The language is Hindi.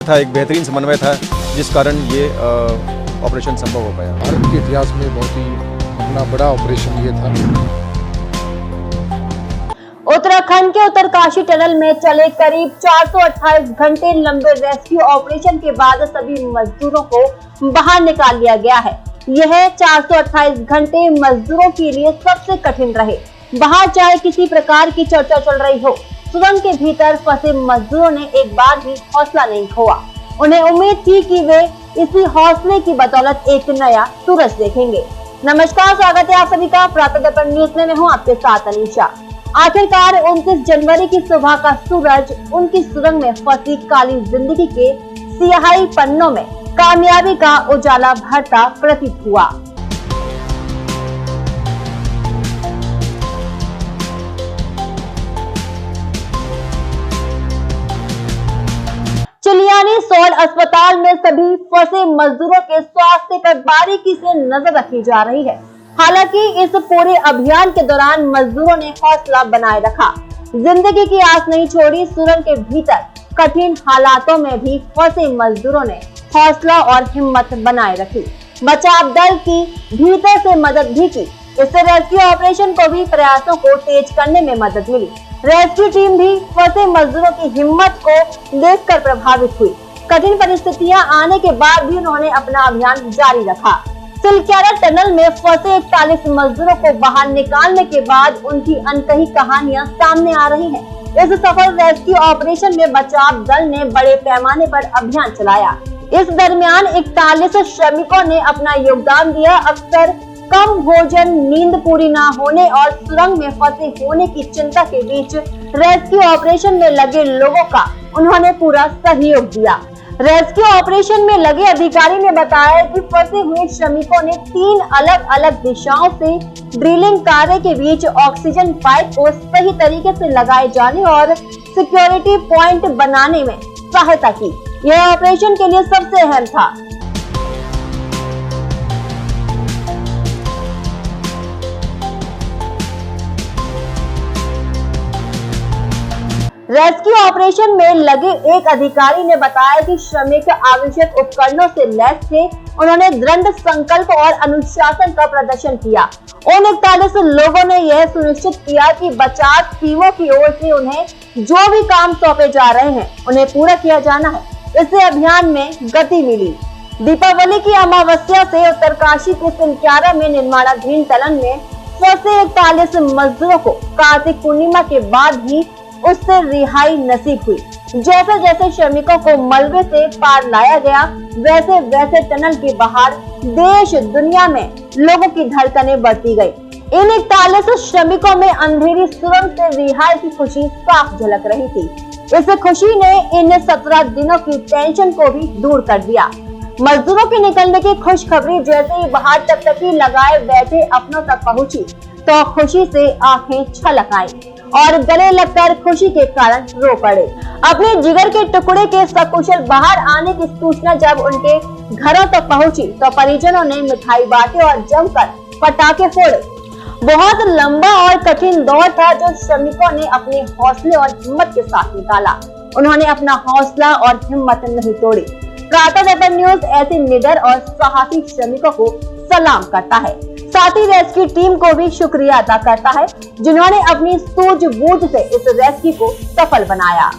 था, एक बेहतरीन समन्वय था जिस कारण ये ऑपरेशन संभव हो पाया। भारत के इतिहास में बहुत ही अपना बड़ा ऑपरेशन ये था। उत्तराखंड के उत्तरकाशी टनल में चले करीब 428 घंटे लंबे रेस्क्यू ऑपरेशन के बाद सभी मजदूरों को बाहर निकाल लिया गया है। यह 428 घंटे मजदूरों के लिए सबसे कठिन रहे। बाहर चाहे किसी प्रकार की चर्चा चल रही हो, सुरंग के भीतर फंसे मजदूरों ने एक बार भी हौसला नहीं खोआ। उन्हें उम्मीद थी कि वे इसी हौसले की बदौलत एक नया सूरज देखेंगे। नमस्कार, स्वागत है आप सभी का प्रातः दर्पण न्यूज में। मैं हूं आपके साथ अनीशा। आखिरकार 29 जनवरी की सुबह का सूरज उनकी सुरंग में फंसी काली जिंदगी के सियाही पन्नों में कामयाबी का उजाला भरता प्रतीत हुआ। चिलियानी सौड़ अस्पताल में सभी फंसे मजदूरों के स्वास्थ्य पर बारीकी से नजर रखी जा रही है। हालांकि इस पूरे अभियान के दौरान मजदूरों ने हौसला बनाए रखा, जिंदगी की आस नहीं छोड़ी। सुरंग के भीतर कठिन हालातों में भी फंसे मजदूरों ने हौसला और हिम्मत बनाए रखी। बचाव दल की भीतर से मदद भी की। इससे रेस्क्यू ऑपरेशन को भी प्रयासों को तेज करने में मदद मिली। रेस्क्यू टीम भी फंसे मजदूरों की हिम्मत को देखकर प्रभावित हुई। कठिन परिस्थितियां आने के बाद भी उन्होंने अपना अभियान जारी रखा। सिलक्यारा टनल में फंसे 41 मजदूरों को बाहर निकालने के बाद उनकी अनकही कहानियां सामने आ रही हैं। इस सफल रेस्क्यू ऑपरेशन में बचाव दल ने बड़े पैमाने पर अभियान चलाया। इस दरमियान 41 श्रमिकों ने अपना योगदान दिया। अक्सर कम भोजन, नींद पूरी न होने और सुरंग में फंसे होने की चिंता के बीच रेस्क्यू ऑपरेशन में लगे लोगों का उन्होंने पूरा सहयोग दिया। रेस्क्यू ऑपरेशन में लगे अधिकारी ने बताया कि फंसे हुए श्रमिकों ने 3 अलग अलग दिशाओं से ड्रिलिंग कार्य के बीच ऑक्सीजन पाइप को सही तरीके से लगाए जाने और सिक्योरिटी पॉइंट बनाने में सहायता की। यह ऑपरेशन के लिए सबसे अहम था। रेस्क्यू ऑपरेशन में लगे एक अधिकारी ने बताया कि श्रमिक आवश्यक उपकरणों से लैस थे। उन्होंने दृढ़ संकल्प और अनुशासन का प्रदर्शन किया। उन 41 लोगों ने यह सुनिश्चित किया कि बचाव टीमों की ओर से उन्हें जो भी काम सौंपे जा रहे हैं उन्हें पूरा किया जाना है। इससे अभियान में गति मिली। दीपावली की अमावस्या से उत्तरकाशी के सिलक्यारा में निर्माणाधीन टनल में फंसे 41 मजदूरों को कार्तिक पूर्णिमा के बाद भी उससे रिहाई नसीब हुई। जैसे जैसे श्रमिकों को मलबे से पार लाया गया, वैसे वैसे टनल के बाहर देश दुनिया में लोगों की धड़कनें बढ़ती गई। इन 41 श्रमिकों में अंधेरी सुरंग से रिहाई की खुशी साफ झलक रही थी। इस खुशी ने इन 17 दिनों की टेंशन को भी दूर कर दिया। मजदूरों के निकलने की खुशखबरी जैसे ही बाहर टकटकी लगाए बैठे अपनों तक पहुंची तो खुशी से आंखें छलक आईं और गले लगकर खुशी के कारण रो पड़े। अपने जिगर के टुकड़े के सकुशल बाहर आने की सूचना जब उनके घरों तक पहुंची तो परिजनों ने मिठाई बांटे और जमकर पटाखे फोड़े। बहुत लंबा और कठिन दौर था जो श्रमिकों ने अपने हौसले और हिम्मत के साथ निकाला। उन्होंने अपना हौसला और हिम्मत नहीं तोड़ी। प्रातः दर्पण न्यूज ऐसे निडर और साहसी श्रमिकों को सलाम करता है। साथ ही रेस्क्यू टीम को भी शुक्रिया अदा करता है जिन्होंने अपनी सूझबूझ से इस रेस्क्यू को सफल बनाया।